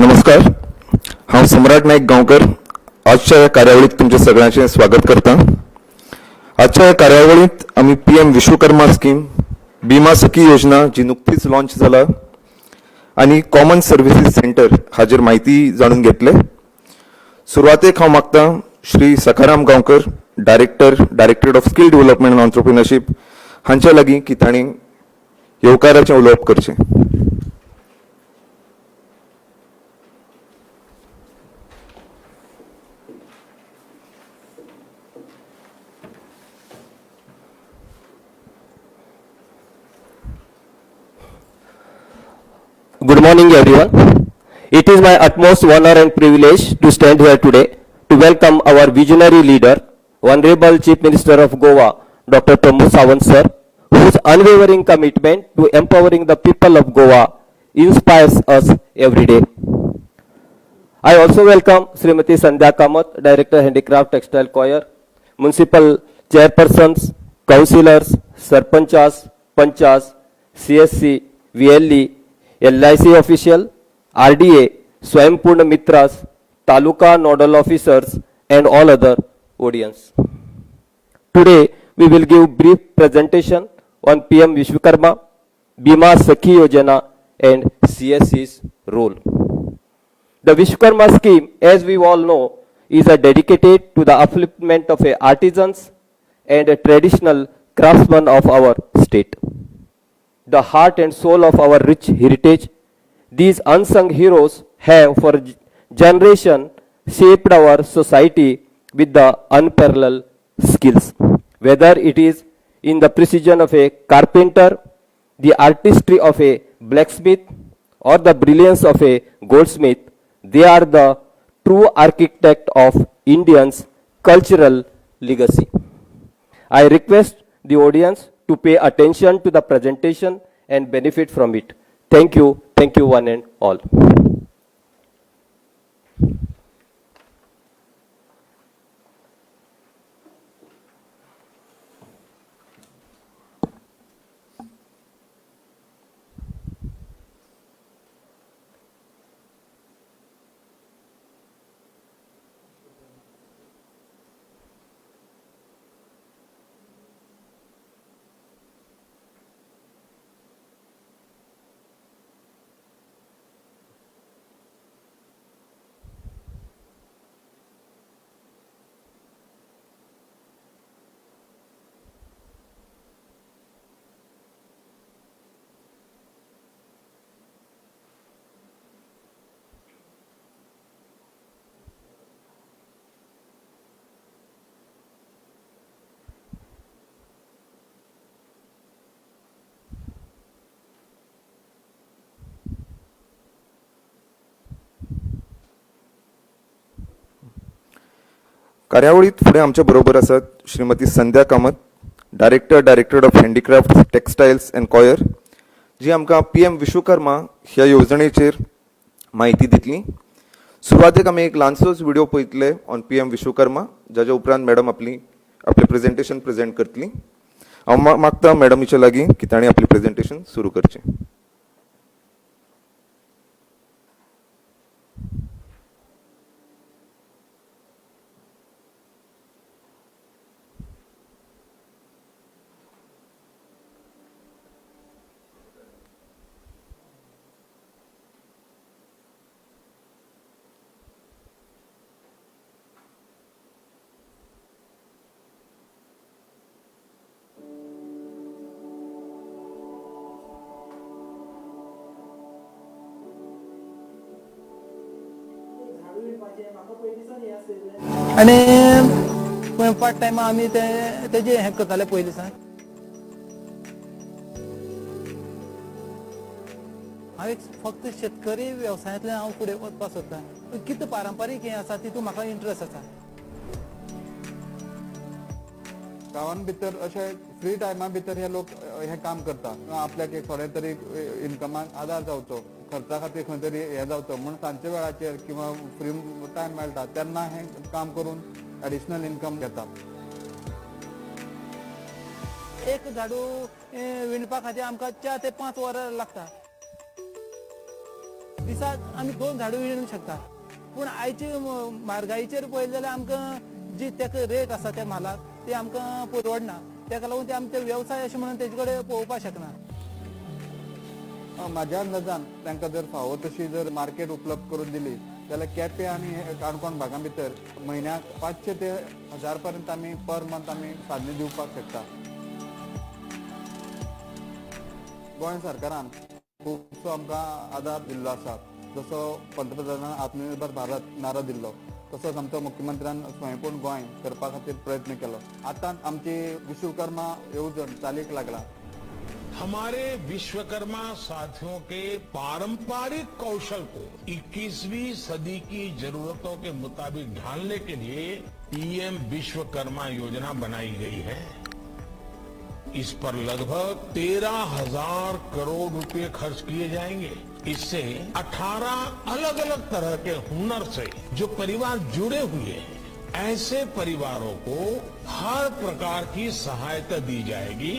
नमस्कार, हांव सम्राट नायक गांवकर आजच्या ह्या कार्यावळीत तुमचे सगळ्यांचे स्वागत करता। आजच्या ह्या कार्यावळीत आम्ही PM विश्वकर्मा स्कीम, बीमा सखी योजना जी नुकतीच लॉन्च जाला आणि कॉमन सर्व्हिसेस सेंटर हाजेर माहिती जाणून घेतले। सुरवातेक हांव मागता Shri Sakharam Gaonkar, directorate of skill development and entrepreneurship हांच्या लागीं की तांणी येवकाराचें उलोवप करचें। Good morning, everyone. It is my utmost honor and privilege to stand here today to welcome our visionary leader, Honorable Chief Minister of Goa, Dr. Pramod Sawant sir, whose unwavering commitment to empowering the people of Goa inspires us every day. I also welcome Srimati Sandhya Kamath, Director Handicraft Textile Choir, Municipal Chairpersons, Councillors, Sarpanchas, Panchas, CSC, VLE, LIC official, RDA, Swaympurna Mitras, Taluka Nodal officers and all other audience. Today we will give brief presentation on PM Vishwakarma, Bima Sakhi Yojana and CSC's role. The Vishwakarma scheme, as we all know, is dedicated to the upliftment of artisans and traditional craftsmen of our state. The heart and soul of our rich heritage, these unsung heroes have for generation shaped our society with the unparalleled skills. Whether it is in the precision of a carpenter, the artistry of a blacksmith, or the brilliance of a goldsmith, they are the true architect of Indians' cultural legacy. I request the audience to pay attention to the presentation and benefit from it. Thank you one and all. कार्यावळीत फुडें आमच्या बरोबर आसात Shrimati Sandhya Kamat, director of handicraft textiles and coir, जी आमकां PM Vishwakarma ह्या योजनेचेर माहिती दितली। सुरवातेक आमी एक ल्हानसोच व्हिडिओ पळयतले ऑन PM विश्वकर्मा, जाच्या उपरांत मॅडम आपलें प्रेजेंटेशन प्रेजेंट करतली। हांव मागता मॅडमीच्या लागीं की तांणी आपलें प्रेजेंटेशन सुरू करचें। आणि पार्ट टाइम आम्ही तेजे हे करताले पयलीं सान हांव फक्त शेतकरी व्यवसायांतल्यान हांव फुडें वचपाक सोदतां। कितें पारंपारीक हें आसा तितून म्हाका इंट्रस्ट आसा। गांवां भितर अशें फ्री टायमा भितर हे लोक हे काम करता, आपल्याक एक थोडे तरी इन्कमाक आदार जावचो, खर्चा खातीर खंय तरी हे जावचो म्हूण सांजच्या वेळाचेर किंवा फ्री टायम मेळटा तेन्ना हे काम करून एडिशनल इन्कम घेतात। एक झाडू विणपा खातीर आमकां 4 ते 5 वरां लागता। दिसाक आमी 2 झाडां विणूंक शकता. पूण आयचे म्हारगायेचेर पळयलें जाल्यार आमकां जी तेका रेट आसा त्या म्हालाक ती आमकां परवडना. तेका लागून ते आमचे वेवसाय अशें म्हणून तेजे कडेन पळोवपाक शकना. म्हाज्या अंदाजान तांकां जर फावो तशी जर मार्केट उपलब्ध करून दिली जाल्यार केपें आनी काणकोण भागां भितर म्हयन्याक 500 ते 1000 पर्यंत आमी पर मंथ आमी साधनां दिवपाक शकता. गोंय सरकारान खुबसो आमकां आदार दिल्लो आसा. जसो पंतप्रधानान आत्मनिर्भर भारत नारो दिल्लो तसोच आमच्या मुख्यमंत्र्यान स्वयंपूर्ण गोंय करपा खातीर प्रयत्न केलो. आतां आमची विश्वकर्मा येवजण चालीक लागला. हमारे विश्वकर्मा साथियों के पारंपरिक कौशल को 21वीं सदी की जरूरतों के मुताबिक ढालने के लिए पीएम विश्वकर्मा योजना बनाई गई है. इस पर लगभग 13,000 करोड़ रुपए खर्च किए जाएंगे. इससे 18 अलग अलग तरह के हुनर से जो परिवार जुड़े हुए हैं ऐसे परिवारों को हर प्रकार की सहायता दी जाएगी.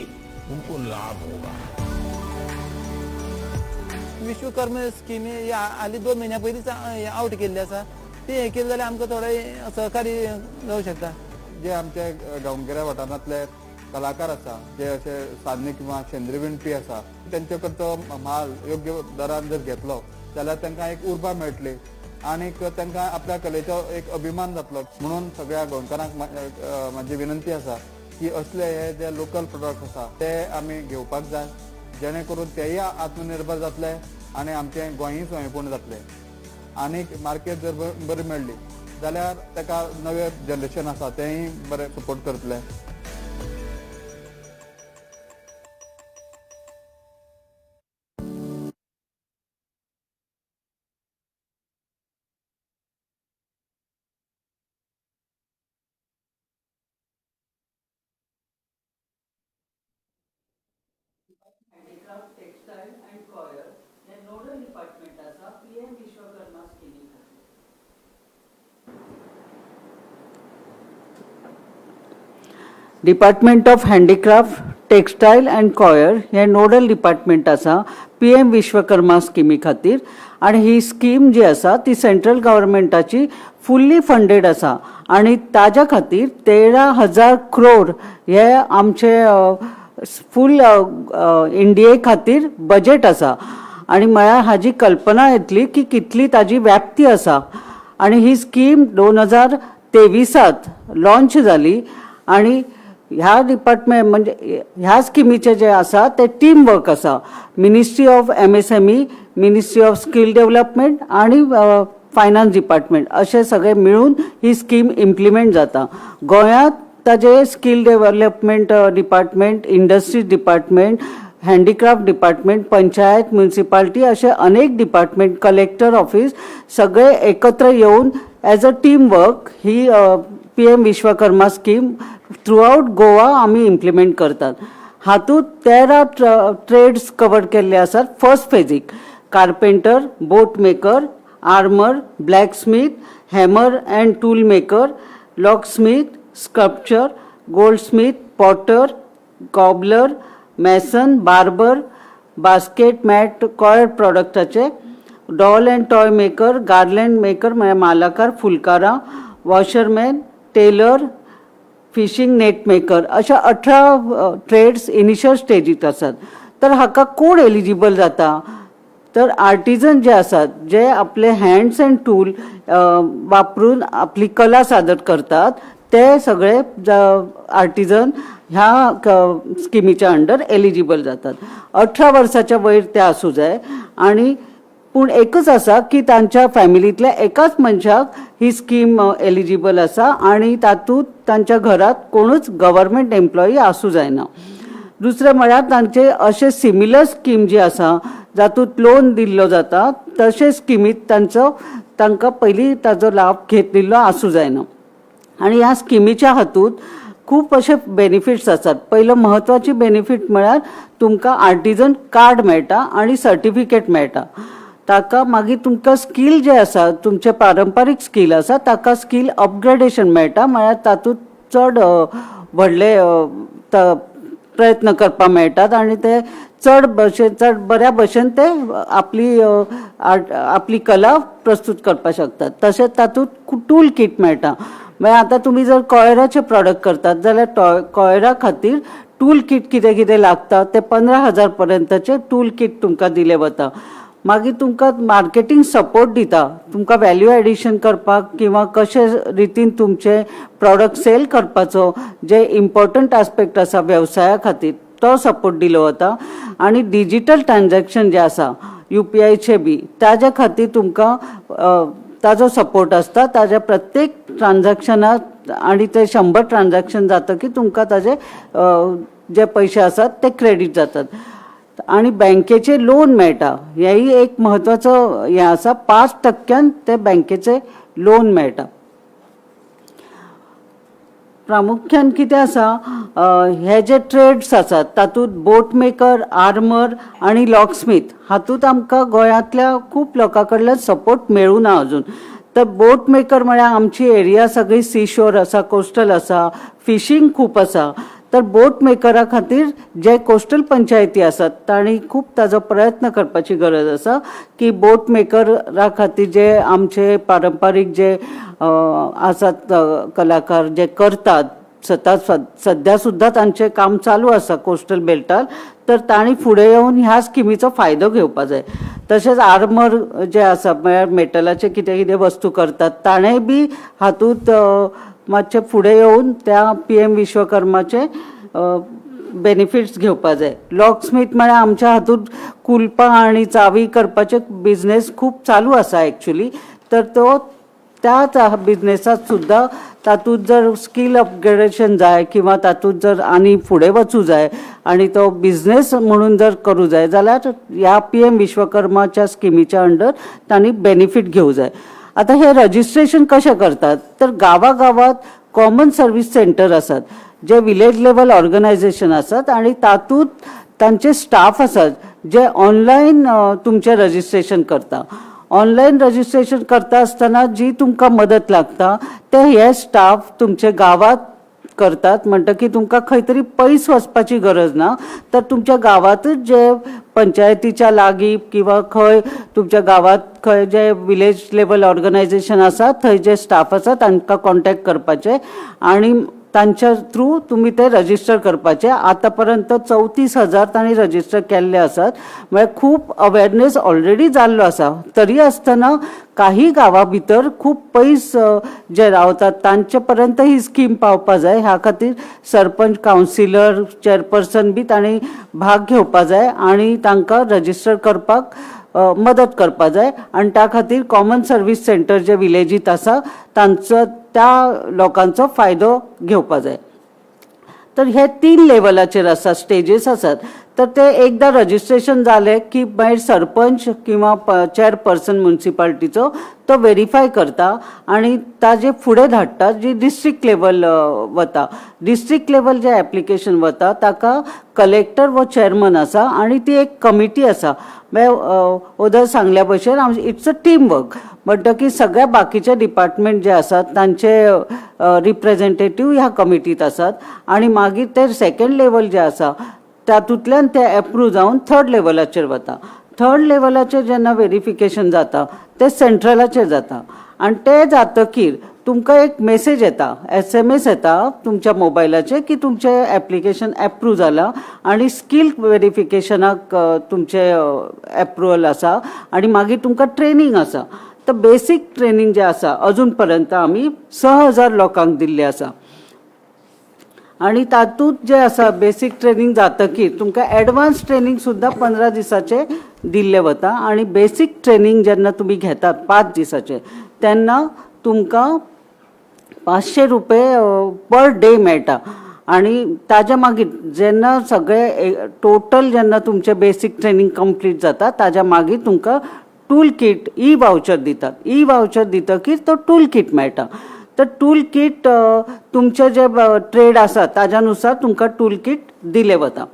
उनको लाभ होगा. विश्वकर्मा स्कीम हाली 2 महिन्या पयलींच आउट केल्ली आसा. ती हे केली जाल्यार आमकां थोडें सहकार्य जावं शकता. जे आमचे गांवगिऱ्या वाठारांतले कलाकार आसा जे अशे साधने किंवा शेंद्री विणपी आसा तेंचे कडचो म्हाल योग्य दरान जर घेतलो जाल्यार तांकां एक उर्बा मेळटली आनीक तांकां आपल्या कलेचो एक अभिमान जातलो. म्हणून सगळ्या गोंयकारांक म्हाजी विनंती आसा की असले हे जे लोकल प्रोडक्ट आसा ते आमी घेवपाक जाय जेणे करून तेय आत्मनिर्भर जातले आनी आमचें गोंयय स्वयंपूर्ण जातलें. आनीक मार्केट जर बरी मेळ्ळी जाल्यार ताका नवे जनरेशन आसा तेंय बरें सपोर्ट करतले. handicraft, textile and coir हे नोडल डिपार्टमेंट आसा पीएम विश्वकर्मा स्किमी खातीर. Department of handicraft textile and coir हे नोडल डिपार्टमेंट आसा पीएम विश्वकर्मा स्किमी खातीर. आणि ही स्कीम जी आसा ती सेंट्रल गव्हर्मेंटाची फुल्ली फंडेड आसा आणि ताज्या खातीर 13,000 करोड हे आमचे फूल इंडिये खातीर बजेट आसा. आणि म्हळ्यार हाजी कल्पना येतली की कितली ताजी व्याप्ती आसा. आणि ही स्कीम 2023 लॉन्च जाली. आणि ह्या डिपार्टमेंट म्हणजे ह्या स्किमीचे जे आसा ते टीम वर्क आसा. Ministry of MSME, ministry of skill development आणि फायनान्स डिपार्टमेंट असे सगळे मिळून ही स्कीम इम्प्लिमेंट जाता. गोंयांत ताजे skill development department, industry department, handicraft department, panchayat, municipality असे अनेक डिपार्टमेंट, कलेक्टर ऑफिस सगळे एकत्र येऊन as a team work he PM Vishwakarma scheme through out Goa आम्ही इम्प्लिमेंट करतात. हातूंत 13 ट्रेड्स कवर केल्ले आसात. First फेजीक carpenter, boat maker, armour, ब्लॅकस्मिथ, hammer and tool maker, locksmith, sculpture, goldsmith, potter, cobbler, mason, barber, basket mat, coir प्रोडक्टाचे, doll and toy maker, garland maker म्हणजे मालाकार, फुलकारां, washerman, tailor, fishing net maker अशा 18 trades initial स्टेजीत आसात. तर हाका कोण eligible जाता तर आर्टिजन जे आसात जे आपले हँड्स अँड टूल वापरून आपली कला सादर करतात ते सगळे आर्टिजन ह्या स्किमीच्या अंडर एलिजिबल जातात. 18 वर्साच्या वयर ते आसूं जाय. आणि पूण एकच आसा की तांच्या फॅमिलीतल्या एकाच मनशाक ही स्कीम एलिजिबल आसा आणि तातूंत तांच्या घरात कोणूच गव्हर्मेंट एम्प्लॉई आसूं जायना. दुसरें म्हळ्यार तांचे अशे सिमिलर स्कीम जी आसा जातूंत लोन दिल्लो जाता तशे स्किमीत तांकां पयलीं ताजो लाभ घेतिल्लो आसूं जायना. आणि ह्या स्किमीच्या हातूंत खूब अशे बेनिफिट्स आसात. पयलो महत्वाची बेनिफीट म्हळ्यार तुमकां आर्टिजन कार्ड मेळटा आणि सर्टिफिकेट मेळटा. ताका मागीर तुमकां स्कील जे आसा तुमचे पारंपारीक स्कील आसा ताका स्कील अपग्रेडेशन मेळटा. म्हळ्यार तातूंत चड व्हडले प्रयत्न करपा मेळटात आनी ते चड बऱ्या भशेन ते आपली कला प्रस्तूत करपाक शकतात. तशेंच तातूंत टूल किट मेळटा. मागीर आतां तुमी जर कॉयराचे प्रॉडक्ट करतात जाल्यार कॉयरा खातीर टूल किट कितें कितें लागता ते 15,000 पर्यंतचे टूल किट तुमकां दिले वता. मागीर तुमकां मार्केटिंग सपोर्ट दिता, तुमकां वॅल्यू एडिशन करपाक किंवा कशे रितीन तुमचे प्रॉडक्ट सेल करपाचो जे इम्पॉर्टंट आस्पेक्ट आसा वेवसाया खातीर तो सपोर्ट दिलो वता. आनी डिजिटल ट्रान्झॅक्शन जे आसा UPIचे बी ताजे खातीर तुमकां ताजो सपोर्ट आसता. ताज्या प्रत्येक ट्रान्झॅक्शनाक आनी ते 100 ट्रान्झॅक्शन जातकीर तुमकां ताजे जे पयशे आसात ते क्रेडीट जातात. आणि बँकेचे लोन मेळटा. हेही एक महत्वाचं हे आसा. 5% ते बँकेचे लोन मेळटा. प्रामुख्यान कितें आसा, हे जे ट्रेड्स आसात तातूंत बोट मेकर, आर्मर आणि लॉकस्मिथ हातूंत आमकां गोंयांतल्या खूब लोकां कडल्यान सपोर्ट मेळूं ना अजून. तर बोट मेकर म्हळ्यार आमची एरिया सगळी सीशोर आसा, कोस्टल आसा, फिशींग खूप आसा. तर बोट मेकरा खातीर जे कोस्टल पंचायती आसात तांणी खूब ताजो प्रयत्न करपाची गरज आसा की बोट मेकरा खातीर जे आमचे पारंपारीक जे आसात कलाकार जे करतात सध्या सुद्धा तांचे काम चालू आसा कोस्टल बेल्टार. तर तांणी फुडें येवन ह्या स्किमीचो फायदो घेवपा जाय. तशेंच आर्मर जे आसा म्हळ्यार मेटलाचे कितें कितें वस्तू करतात ताणें बी हातूंत मातशे फुडें येवन त्या PM विश्वकर्माचे बेनिफिट्स घेवपा जाय. लॉकस्मिथ म्हळ्यार आमच्या हातूंत कुलपां आनी चावी करपाचे बिझनेस खूब चालू आसा एक्चुअली. तर तो त्या बिझनेसात सुद्धा तातूंत जर स्कील अपग्रेडेशन जाय किंवा तातूंत जर आनी फुडें वचूं जाय आनी तो बिझनेस म्हणून जर करूं जाय जाल्यार ह्या PM विश्वकर्माच्या स्किमीच्या अंडर तांणी बेनिफीट घेवं जाय. आता हे रजिस्ट्रेशन कशें करतात, तर गावागावात कॉमन सर्व्हिस सेंटर आसात जे विलेज लेवल ऑर्गनायझेशन आसात आणि तातूंत तांचे स्टाफ आसात जे ऑनलायन तुमचे रजिस्ट्रेशन करता. ऑनलायन रजिस्ट्रेशन करता आसतना जी तुमकां मदत लागता ते हे स्टाफ तुमचे गावात करतात. म्हणटकीर तुमकां खंय तरी पयस वचपाची गरज ना. तर तुमच्या गावातच जे पंचायतीच्या लागीं किंवा खंय तुमच्या गावात खंय जे विलेज लेवल ऑर्गनायझेशन आसा थंय जे स्टाफ आसा तांकां कॉन्टॅक्ट करपाचे आणि तांच्या थ्रू तुम्ही ते रजिस्टर करपाचे. आतापर्यंत 34,000 तांणी रजिस्टर केल्ले आसात. म्हणजे खूप अवेअरनेस ऑलरेडी जाल्लो आसा. तरी आसतना काही गांवां भितर खूप पयस जे रावतात तांचे पर्यंत ही स्कीम पावपा जाय. ह्या खातीर सरपंच, कावन्सिलर, चेअरपर्सन बी तांणी भाग घेवपा जाय आणि तांकां रजिस्टर करपाक मदत करपा जाय. आणि त्या खातीर कॉमन सर्व्हिस सेंटर जे विलेजीत आसा तांचो त्या लोकांचो फायदो घेवपा जाय. तर हे 3 लेवलाचेर आसा, स्टेजीस आसात. तर ते एकदा रजिस्ट्रेशन जाले की मागीर सरपंच किंवा चेअरपर्सन म्युनिसिपालिटीचो तो व्हेरीफाय करता आणि ताजे फुडें धाडटा जी डिस्ट्रिक्ट लेवल वता. डिस्ट्रिक्ट लेवल जे एप्लिकेशन वता ताका कलेक्टर व चेअरमन आसा आणि ती एक कमिटी आसा. ओदर सांगल्या भशेन इट्स अ टीम वर्क. म्हणटकीर सगळ्या बाकीचे डिपार्टमेंट जे आसात तांचे रिप्रेझेंटेटिव्ह ह्या कमिटीत आसात आणि मागीर ते सेकंड लेवल जे आसा तातूंतल्यान ते एप्रूव जावन 3rd लेवलाचेर वता. 3rd लेवलाचेर जेन्ना व्हेरिफिकेशन जाता ते सेंट्रलाचेर जाता आणि ते जातकीर तुमकां एक मेसेज येता, SMS येता तुमच्या मोबायलाचेर की तुमचें एप्लिकेशन एप्रूव जालां आणि स्कील व्हेरिफिकेशनाक तुमचे एप्रुवल आसा आणि मागीर तुमकां ट्रेनिंग आसा. तर बेसिक ट्रेनिंग जे आसा अजून पर्यंत आमी 6,000 लोकांक दिल्ले आसा आणि तातूंत जे आसा बेसिक ट्रेनिंग जातकीर तुमकां एडवान्स ट्रेनिंग सुद्धा 15 दिसाचे दिल्ले वता. आणि बेसिक ट्रेनिंग जेन्ना तुमी घेतात 5 दिसाचे तेन्ना तुमकां 500 रुपये पर डे मेळटा. आणि ताज्या मागीर जेन्ना सगळे टोटल जेन्ना तुमचे बेसिक ट्रेनिंग कंप्लीट जाता ताज्या मागीर तुमकां टूल किट ई-वाउचर दितात. ई-वाउचर दितकीर तो टूल किट मेळटा. तर टूल किट तुमचे जे ट्रेड आसा ताज्यानुसार तुमकां टूल किट दिले वता.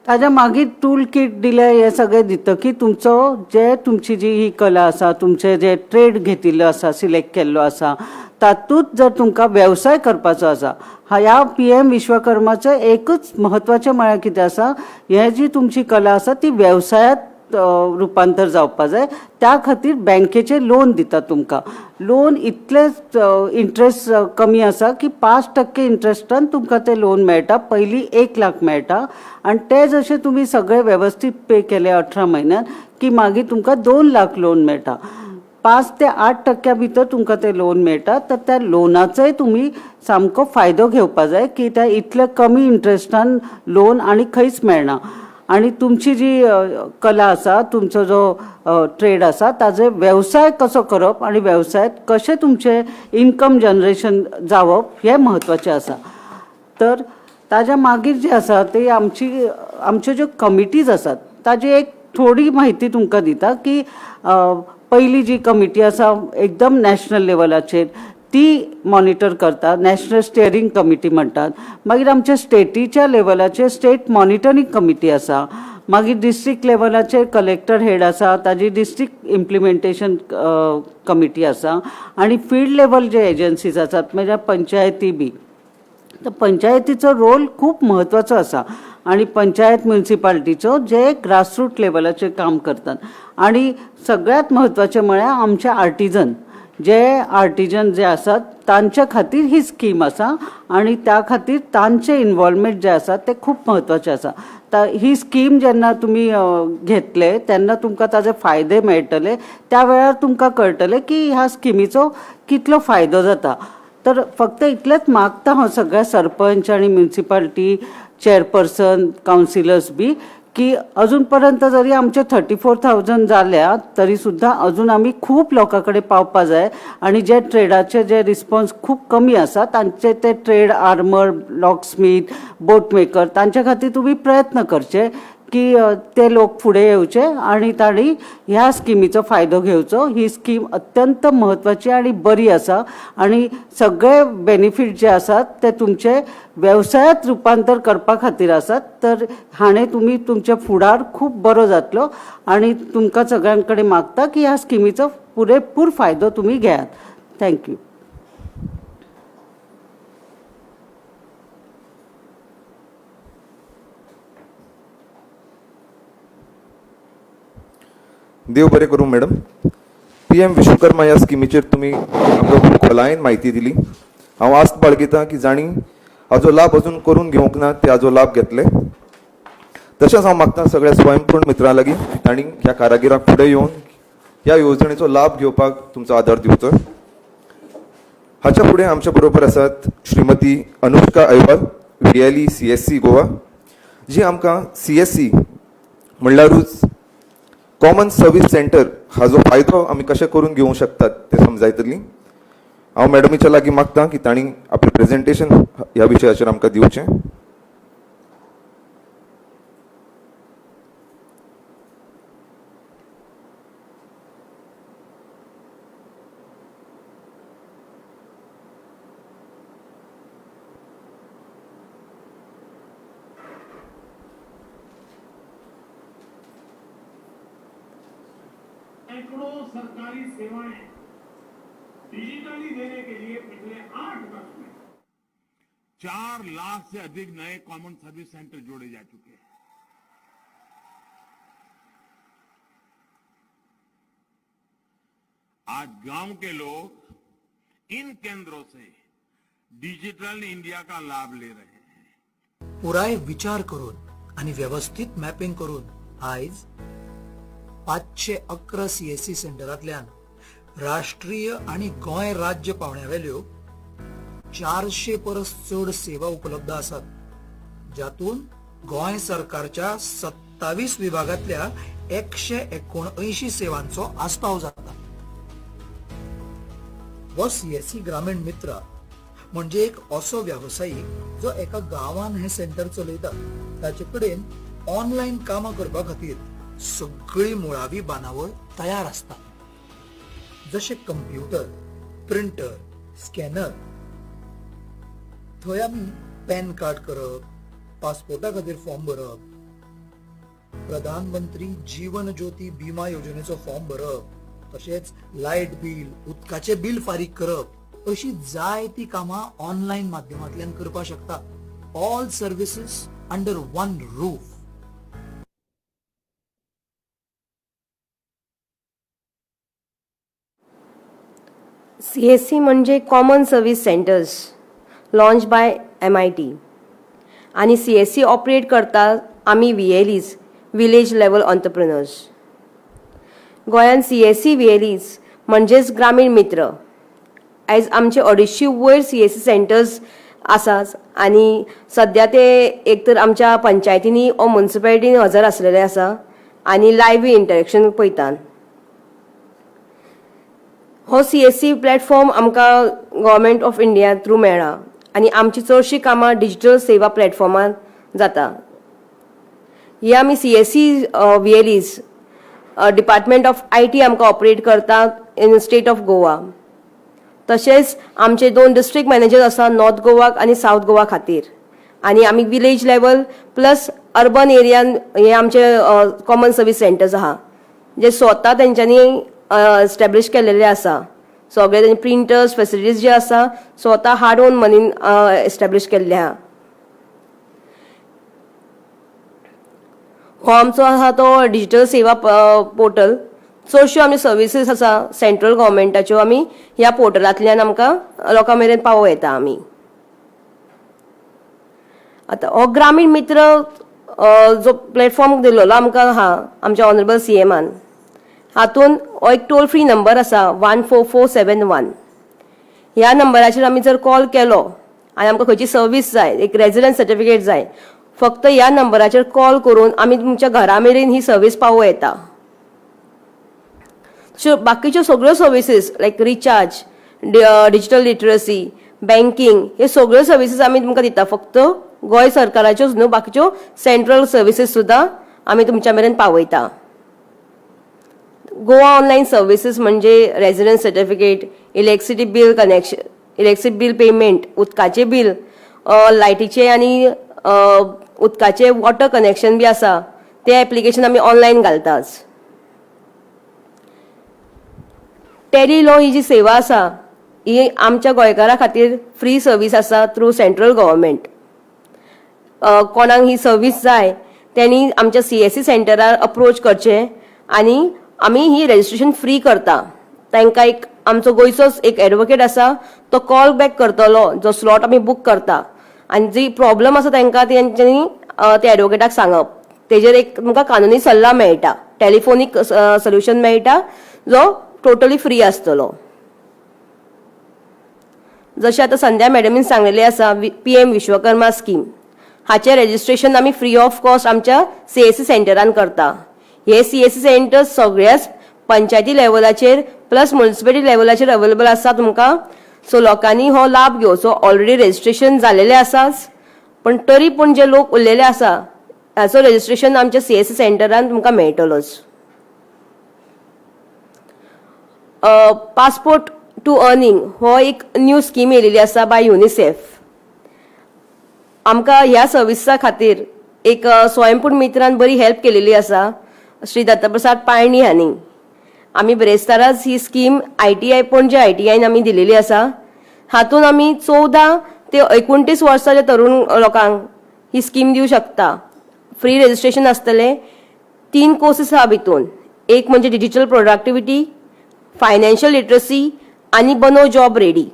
ताज्या मागीर टूल किट दिले हे सगळे दितकीर तुमचो जे तुमची जी ही कला आसा तुमचे जे ट्रेड घेतिल्लो आसा सिलेक्ट केल्लो आसा तातूंत जर तुमकां वेवसाय करपाचो आसा ह्या PM विश्वकर्माचें एकच म्हत्वाचें म्हळ्यार कितें आसा, हे जी तुमची कला आसा ती वेवसायांत रुपांतर जावपाक जाय. त्या खातीर बँकेचे लोन दिता तुमकां. लोन इतले इंट्रस्ट कमी आसा की 5% इंट्रस्टान तुमकां ते लोन मेळटा. पयलीं 1 लाख मेळटा आनी ते जशे तुमी सगळे वेवस्थीत पे केले 18 म्हयन्यान की मागीर तुमकां 2 लाख लोन मेळटा. 5 ते 8% भितर तुमकां ते लोन मेळटा. तर त्या लोनाचोय तुमी सामको फायदो घेवपाक जाय की त्या इतले कमी इंट्रस्टान लोन आनी खंयच मेळना. आणि तुमची जी कला आसा, तुमचो जो ट्रेड आसा ताजे वेवसाय कसो करप आणि वेवसायात कशें तुमचें इन्कम जनरेशन जावप हें म्हत्वाचें आसा. तर ताज्या मागीर जे आसा ते आमच्यो ज्यो कमिटीज आसात ताजी एक थोडी म्हायती तुमकां दिता की पयली जी कमिटी आसा एकदम नॅशनल लेवलाचेर ती मॉनिटर करता, नॅशनल स्टेअरिंग कमिटी म्हणटात. मागीर आमच्या स्टेटीच्या लेवलाचेर स्टेट मॉनिटरींग कमिटी आसा. मागीर डिस्ट्रिक्ट लेवलाचेर कलेक्टर हेड आसा, ताजी डिस्ट्रिक्ट इम्प्लिमेंटेशन कमिटी आसा. आनी फील्ड लेवल जे एजन्सीज आसात म्हणजे पंचायती बी. तर पंचायतीचो रोल खूप म्हत्वाचो आसा आणि पंचायत म्युनिसिपालिटीचो जे ग्रासरूट लेवलाचेर काम करतात. आणि सगळ्यात म्हत्वाचें म्हळ्यार आमचे आर्टिजन जे आसात तांच्या खातीर ही स्कीम आसा आणि त्या खातीर तांचे इन्वॉल्वमेंट जे आसा ते खूप म्हत्वाचे आसा. ही स्कीम जेन्ना तुमी घेतले तेन्ना तुमकां ताजे फायदे मेळटले. त्या वेळार तुमकां कळटलें की ह्या स्किमीचो कितलो फायदो जाता. तर फक्त इतलेंच मागता हांव सगळ्या सरपंच आणि म्युनिसिपालिटी चेअरपर्सन कावन्सिलर्स बी की अजून पर्यंत जरी आमचे 34,000 जाल्या तरी सुद्धा अजून आम्ही खूप लोकांकडे पावपा जाय. आणि जे ट्रेडाचे जे रिस्पॉन्स खूप कमी आसा तांचे ते ट्रेड आर्मर, लॉकस्मिथ, बोट मेकर तांच्या खातीर तुम्ही प्रयत्न करचे की ते लोक फुडें येवचे आणि तांणी ह्या स्किमीचो फायदो घेवचो. ही स्कीम अत्यंत म्हत्वाची आणि बरी आसा आणि सगळे बेनिफिट जे आसात ते तुमचे व्यवसायात रुपांतर करपा खातीर आसात. तर हाणे तुमी तुमचे फुडार खूप बरो जातलो आणि तुमकां सगळ्यांकडे मागता की ह्या स्किमीचो पुरेपूर फायदो तुम्ही घेयात. थँक्यू. देव बरें करूं मॅडम. PM विश्वकर्मा ह्या स्किमीचेर तुमी आमकां खूब खोलायेन म्हायती दिली. हांव आस्त बाळगितां की जाणी हाजो लाभ अजून करून घेवंक ना ते हाजो लाभ घेतले. तशेंच हांव मागतां सगळ्या स्वयंपूर्ण मित्रां लागीं तांणी ह्या कारागिरांक फुडें येवन ह्या येवजणेचो लाभ घेवपाक तुमचो आदार दिवचो. हाच्या फुडें आमच्या बरोबर आसात श्रीमती अनुष्का अयवाल, VLE CSC गोवा, जी आमकां CSC म्हणल्यारूच कॉमन सर्व्हिस सेंटर हाजो फायदो आमी कशें करून घेवंक शकतात ते समजायतली. हांव मॅडमीच्या लागीं मागतां की तांणी आपलें प्रेझेंटेशन ह्या विशयाचेर आमकां दिवचें. सैकड़ों सरकारी सेवाएं डिजिटली देने के लिए पिछले 8 वर्ष में 4 लाख से अधिक नए कॉमन सर्विस सेंटर जोड़े जा चुके हैं. आज गांव के लोग इन केंद्रों से डिजिटल इंडिया का लाभ ले रहे हैं. पुराय विचार करून आणि व्यवस्थित मॅपिंग करून आयज 511 CSC सेंटरांतल्यान राष्ट्रीय आणि गोंय राज्य पावण्यावेल्यो 400 परस चड सेवा उपलब्ध आसात, जातून गोंय सरकारच्या 27 विभागातल्या 179 सेवांचो आस्पाव जाता. हो CSC ग्रामीण मित्र म्हणजे एक असो व्यावसायिक जो एका गावान हे सेंटर चलयता. ताचे कडेन ऑनलाईन कामां करपा खातीर सगळी मुळावी बांदावळ तयार असता, जसे कंप्युटर, प्रिंटर, स्कॅनर. थंय आमी पॅन कार्ड करप, पासपोर्टा खातीर फॉर्म भरप, प्रधानमंत्री जीवन ज्योती बिमा योजनेचो फॉर्म भरप, तशेंच लायट बिल, उदकाचे बिल फारीक करप अशी जाय ती कामां ऑनलायन माध्यमांतल्यान करपाक शकता. All services under one roof. CSC म्हणजे common service centres launch by MIT आणि CSC ऑपरेट करतात आम्ही VLEs विलेज लेवल ऑन्टरप्रिनर्स. गोंयान CSC VLEs म्हणजेच ग्रामीण मित्र. आयज आमचे 250 वयर CSC सेंटर्स आसात आणि सध्या ते एक तर आमच्या पंचायतींनी ओ म्युनिसिपॅलिटीनी हजर आसलेले आसा आणि लायव्ह इंटरॅक्शन पळयतात. हो CSC प्लॅटफॉर्म आमकां गव्हर्मेंट ऑफ इंडिया थ्रू मेळ्ळा आणि आमची चडशीं कामां डिजिटल सेवा प्लॅटफॉर्मार जाता. हे आमी CSC VLEs department of IT आमकां ऑपरेट करतात इन स्टेट ऑफ गोवा. तशेंच आमचे 2 डिस्ट्रिक्ट मॅनेजर आसा नॉर्थ गोवाक आणि साऊथ गोवा खातीर आणि आमी विलेज लेवल प्लस अर्बन एरियान हे आमचे कॉमन सर्व्हिस सेंटर्स आहा जे स्वता तेंच्यांनी एस्टॅब्लिश केलेले आसा. सगळे तेंचे प्रिंटर्स फॅसिलिटीज जे आसा स्वता हार्ड ओन मनीन एस्टॅब्लिश केल्ले आहा. हो आमचो आसा तो डिजिटल सेवा पोर्टल. चडश्यो आमी सर्विसीस आसा सेंट्रल गव्हर्मेंटाच्यो आमी ह्या पोर्टलांतल्यान आमकां लोकां मेरेन पावोवं येता आमी. आतां हो ग्रामीण मित्र जो प्लॅटफॉर्म दिल्लो आमकां आहा आमच्या ऑनरेबल CMान, हातून हो एक टोल फ्री नंबर आसा 14471. ह्या नंबराचेर आमी जर कॉल केलो आनी आमकां खंयची सर्वीस जाय, एक रेजिडंस सर्टिफिकेट जाय, फक्त ह्या नंबराचेर कॉल करून आमी तुमच्या घरा मेरेन ही सर्वीस पावोवं येता. बाकीच्यो सगळ्यो सर्विसीस लायक रिचार्ज, डिजिटल लिटरसी, बँकिंग हे सगळ्यो सर्विसीस आमी तुमकां दिता. फक्त गोंय सरकाराच्योच न्हू, बाकीच्यो सेंट्रल सर्विसीस सुद्दां आमी तुमच्या मेरेन पावयता. गोवा ऑनलायन सर्विसीस म्हणजे residence certificate, electricity bill connection, electricity bill payment, उदकाचे बील, लायटीचे आनी उदकाचे वॉटर कनेक्शन बी आसा ते एप्लिकेशन आमी ऑनलायन घालतात. टेली लॉ ही जी सेवा आसा ही आमच्या गोंयकारां खातीर फ्री सर्वीस आसा थ्रू सेंट्रल गव्हर्मेंट. कोणाक ही सर्वीस जाय त्यांनी आमच्या CSC सेंटरार अप्रोच करचें आनी आमी ही रजिस्ट्रेशन फ्री करता. तांकां एक आमचो गोंयचोच एक एडवोकेट आसा तो कॉल बॅक करतलो, जो स्लॉट आमी बूक करता आनी जी प्रॉब्लम आसा तांकां तेंच्यांनी त्या एडवोकेटाक सांगप. तेजेर एक तुमकां कानुनी सल्ला मेळटा, टेलिफोनीक सोल्युशन मेळटा जो टोटली फ्री आसतलो. जशें आतां संध्या मॅडमीन सांगलेलें आसा PM विश्वकर्मा स्कीम, हाचें रजिस्ट्रेशन आमी फ्री ऑफ कॉस्ट आमच्या CSC सेंटरान करता. हे CSC सेंटर्स सगळ्याच पंचायती लेवलाचेर प्लस म्युनिसिपॅलिटी लेवलाचेर अवेलेबल आसा तुमकां. सो लोकांनी हो लाभ घेवचो. ऑलरेडी रजिस्ट्रेशन जालेलें आसाच, पण तरी पूण जे लोक उरलेले आसा हाचो रजिस्ट्रेशन आमच्या CSC सेंटरान तुमकां मेळटलोच. पासपोर्ट टू अर्निंग हो एक न्यू स्कीम येयलेली आसा बाय युनिसेफ. आमकां ह्या सर्विसा खातीर एक स्वयंपूर्ण मित्रान बरी हेल्प केलेली आसा श्री दत्तप्रसाद पाळणी हांणी. आमी ब्रेस्ताराच ही स्कीम ITI पणजे ITIन आमी दिलेली आसा. हातून आमी 14 ते 29 वर्साच्या तरुण लोकांक ही स्कीम दिवं शकता. फ्री रजिस्ट्रेशन आसतलें. 3 कोर्सीस आहा भितून. एक म्हणजे डिजिटल प्रोडक्टिविटी, फायनान्शियल लिटरसी आनी बनो जॉब रेडी.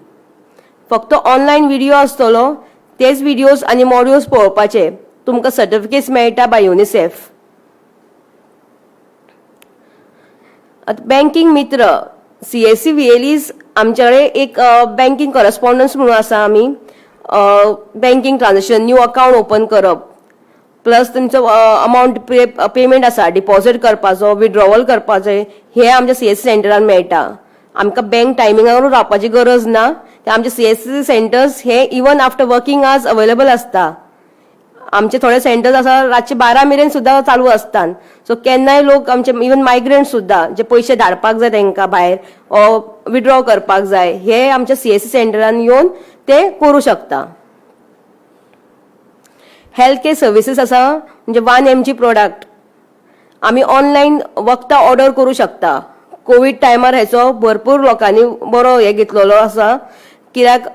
फक्त ऑनलायन व्हिडिओ आसतलो. तेच व्हिडिओज आनी मॉड्यूल्स पळोवपाचे. तुमकां सर्टिफिकेट्स मेळटा बाय युनिसेफ. बँकिंग मित्र CSC VLEs आमचे कडेन एक बँकिंग करस्पॉन्डन्स म्हणून आसा. आमी banking transaction, new account open करप, प्लस तुमचो अमाउंट पेमेंट आसा, डिपॉझिट करपाचो, विड्रॉवल करपाचें, हे आमच्या CSC सेंटरान मेळटा. आमकां बँक टायमिंगावर रावपाची गरज ना. ते आमचे CSC सेंटर्स हे even after working hours available आसता. आमचे थोडे सेंटर्स आसा रातचे 12 मेरेन सुद्दां चालू आसतात. सो केन्नाय लोक आमचे इवन मायग्रंट सुद्दां जे पयशे धाडपाक जाय तांकां भायर विड्रॉ करपाक जाय, हे आमच्या CSC सेंटरान येवन ते करूं शकता. हेल्थ केअर सर्विसीस आसा म्हणजे 1mg प्रोडक्ट आमी ऑनलायन वखदां ऑर्डर करूं शकता. कोविड टायमार हेचो भरपूर लोकांनी बरो हे घेतलेलो आसा. कित्याक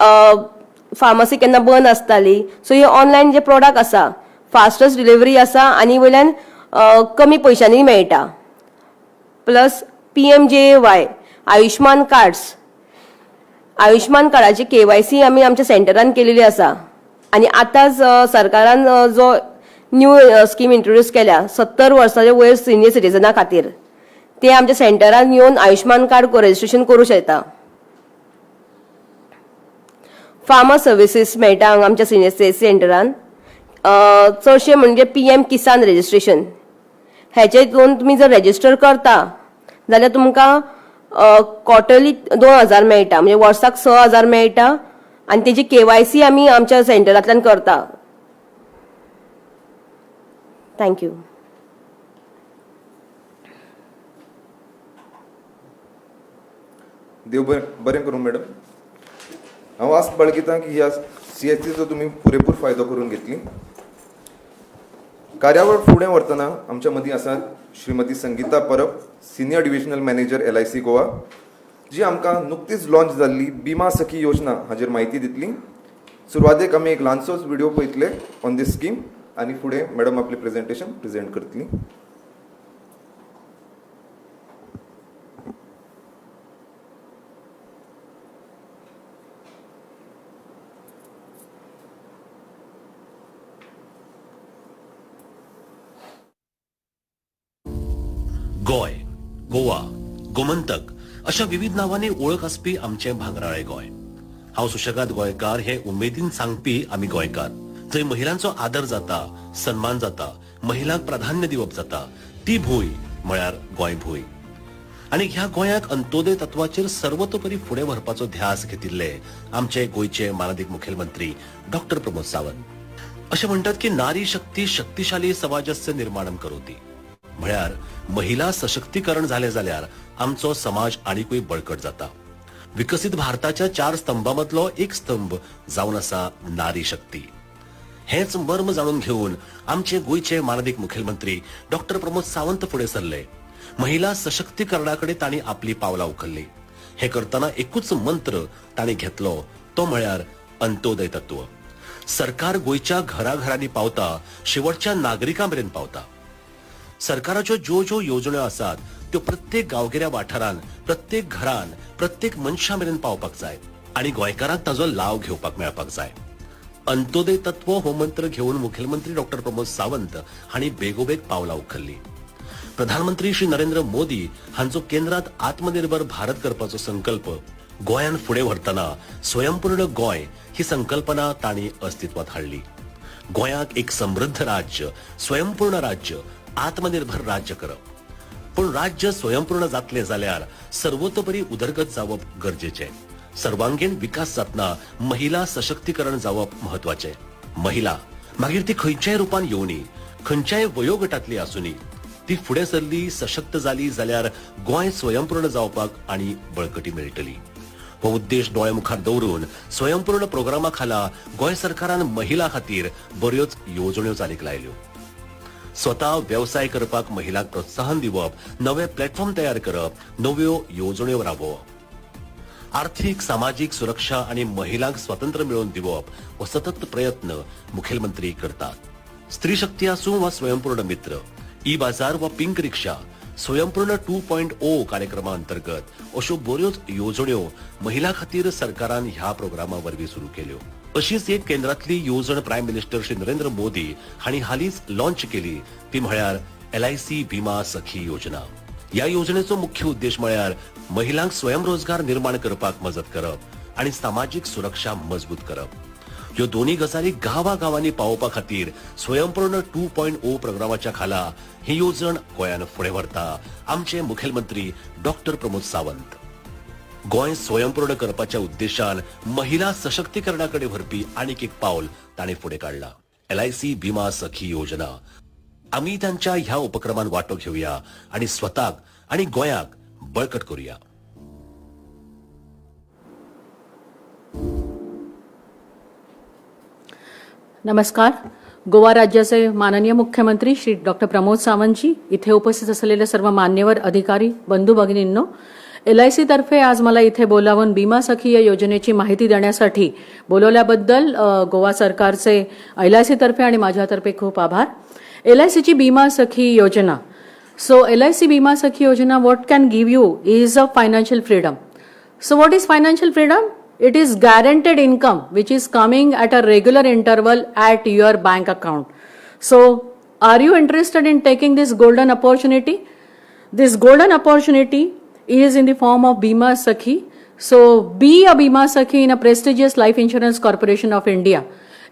फार्मसी केन्ना बंद आसताली, सो हे ऑनलायन जे प्रोडक्ट आसा फास्टस्ट डिलिव्हरी आसा आनी वयल्यान कमी पयशांनी मेळटा. प्लस PMJAY आयुष्मान कार्डाची KYC आमी आमच्या सेंटरान केलेली आसा. आनी आतांच सरकारान जो न्यू स्कीम इंट्रोड्यूस केल्या 70 वर्सांचे वयर सिनियर सिटीजना खातीर, ते आमच्या सेंटरान येवन आयुष्मान कार्ड रजिस्ट्रेशन करूं शकता. फार्मा सर्विसीस मेळटा हांगा आमच्या सिनियर सेंटरान. चडशे म्हणजे PM किसान रजिस्ट्रेशन, हेचे तुमी जर रजिस्टर करता जाल्यार तुमकां क्वार्टरली 2000 मेळटा, म्हणजे वर्साक 6000 मेळटा. आनी तेजी KYC आमी आमच्या सेंटरांतल्यान करता. थँक्यू. देव बरें करूं मॅडम. हांव आस्त बाळगितां की ह्या CSCचो तुमी पुरेपूर फायदो करून घेतली. कार्यावळ फुडें व्हरतना आमच्या मदीं आसात Shrimati Sangeeta Parab, senior divisional manager LIC Goa, जी आमकां नुकतीच लॉन्च जाल्ली बिमा सखी योजना हाचेर म्हायती दितली. सुरवातेक आमी एक ल्हानसोच व्हिडिओ पळयतले ऑन दीस स्कीम आनी फुडें मॅडम आपलें प्रेझेंटेशन प्रेझेंट करतली. गोय, गोवा, गोमंतक अशा विविध नावांनी ओळख आसपी आमचे भांगराळे गोय. हांव सुशेगाद गोंयकार हे उमेदीन सांगपी आमी गोंयकार. जंय महिलांचो आदर जाता, सन्मान जाता, महिलांक प्राधान्य दिवप जाता, ती भूंय म्हळ्यार गोंय भूंय. आनी ह्या गोंयाक अंत्योदय तत्वाचेर सर्वतोपरी फुडें व्हरपाचो ध्यास घेतिल्ले आमचे गोंयचे माननीय मुखेलमंत्री डॉक्टर प्रमोद सावंत. अशें म्हणटात की नारी शक्ती शक्तिशाली समाजस्य निर्माणम करोति. म्हळ्यार महिला सशक्तीकरण झाले जाल्यार आमचो समाज आनीकूय बळकट जाता. विकसित भारताच्या 4 स्तंभांमदलो एक स्तंभ जावन आसा नारी शक्ती. हेच मर्म जाणून घेवन आमचे गोंयचे माननीय मुखेलमंत्री डॉक्टर प्रमोद सावंत फुडें सरले. महिला सशक्तीकरणाकडे तांणी आपली पावलां उखल्ली. हे करतना एकूच मंत्र तांणी घेतलो, तो म्हळ्यार अंत्योदय तत्व. सरकार गोंयच्या घराघरांनी पावता, शेवटच्या नागरिकां मेरेन पावता. सरकाराच्यो ज्यो योजण्यो आसात त्यो प्रत्येक गांवगिऱ्या वाठारान, प्रत्येक घरान, प्रत्येक मनशा मेरेन पावपाक जाय आनी गोंयकारांक ताचो लाव घेवपाक मेळपाक जाय. अंत्योदय तत्व हो मंत्र घेवन मुखेलमंत्री डॉक्टर प्रमोद सावंत हांणी बेगोबेग पावलां उखल्ली. प्रधानमंत्री श्री नरेंद्र मोदी हांचो केंद्रात आत्मनिर्भर भारत करपाचो संकल्प गोंयान फुडें व्हरतना स्वयंपूर्ण गोंय ही संकल्पना तांणी अस्तित्वात हाडली. गोंयाक एक समृद्ध राज्य, स्वयंपूर्ण राज्य, आत्मनिर्भर राज्य करप. पण राज्य स्वयंपूर्ण जातले जाल्यार सर्वतोपरी उदरगत जावप गरजेचे. सर्वांगीण विकास जातना महिला सशक्तीकरण जावप महत्वाचे. महिला मागीर ती खंयच्याय रुपान येवनी, खंयच्याय वयोगटातली आसुनी, ती फुडें सरली, सशक्त जाली जाल्यार गोंय स्वयंपूर्ण जावपाक आनी बळकटी मेळटली. हो उद्देश दोळे मुखार दवरून स्वयंपूर्ण प्रोग्रामा खाला गोंय सरकारान महिला खातीर बऱ्योच येवजण्यो चालीक लायल्यो. स्वता व्यवसाय करपाक महिलांक प्रोत्साहन दिवप, नवे प्लॅटफॉर्म तयार करप, नव्यो येवजण्यो राबोवप. आर्थीक सामाजीक सुरक्षा आनी महिलांक स्वातंत्र्य मेळोवन दिवप हो सतत प्रयत्न मुखेलमंत्री करतात. स्त्री शक्ती आसूं वा स्वयंपूर्ण मित्र, ई-बाजार वा पिंक रिक्षा, स्वयंपूर्ण 2.0 कार्यक्रमा अंतर्गत अश्यो बऱ्योच येवजण्यो महिला खातीर सरकारान ह्या प्रोग्रामा वरवीं सुरू केल्यो. अशीच एक केंद्रातली येवजण प्रायम मिनिस्टर श्री नरेंद्र मोदी हांणी हालींच लॉन्च केली, ती म्हळ्यार LIC बिमा सखी योजना. ह्या योजनेचो मुख्य उद्देश म्हळ्यार महिलांक स्वयंरोजगार निर्माण करपाक मजत करप आनी सामाजीक सुरक्षा मजबूत करप. ह्यो दोन्ही गजाली गांवागांवांनी पावोवपा खातीर स्वयंपूर्ण 2.0 प्रोग्रामाच्या खाला ही येवजण गोंयान फुडें व्हरता आमचे मुखेलमंत्री डॉक्टर प्रमोद सावंत. गोंय स्वयंपूर्ण करपाच्या उद्देशान महिला सशक्तीकरणाकडे व्हरपी आनीक एक पावल ताणें फुडें काडला, LIC बिमा सखी योजना. आमी तांच्या ह्या उपक्रमान वांटो घेवया आनी स्वताक आनी गोंयाक बळकट करूया. नमस्कार. गोवा राज्याचे माननीय मुख्यमंत्री श्री डॉक्टर प्रमोद सावंतजी, इथे उपस्थित असलेले सर्व मान्यवर अधिकारी, बंधू भगिनींनो, LIC तर्फे आज मला इथे बोलावून बीमा सखी या योजनेची माहिती देण्यासाठी बोलवल्याबद्दल गोवा सरकारचे LIC तर्फे आणि माझ्यातर्फे खूप आभार. LIC ची बीमा सखी योजना. So LIC बीमा सखी योजना what can give you is a financial freedom. So what is financial freedom? It is guaranteed income which is coming at a regular interval at your bank account. So are you interested in taking this golden opportunity? This golden opportunity is in the form of Bima Sakhi. So be a Bima Sakhi in a prestigious life insurance corporation of India.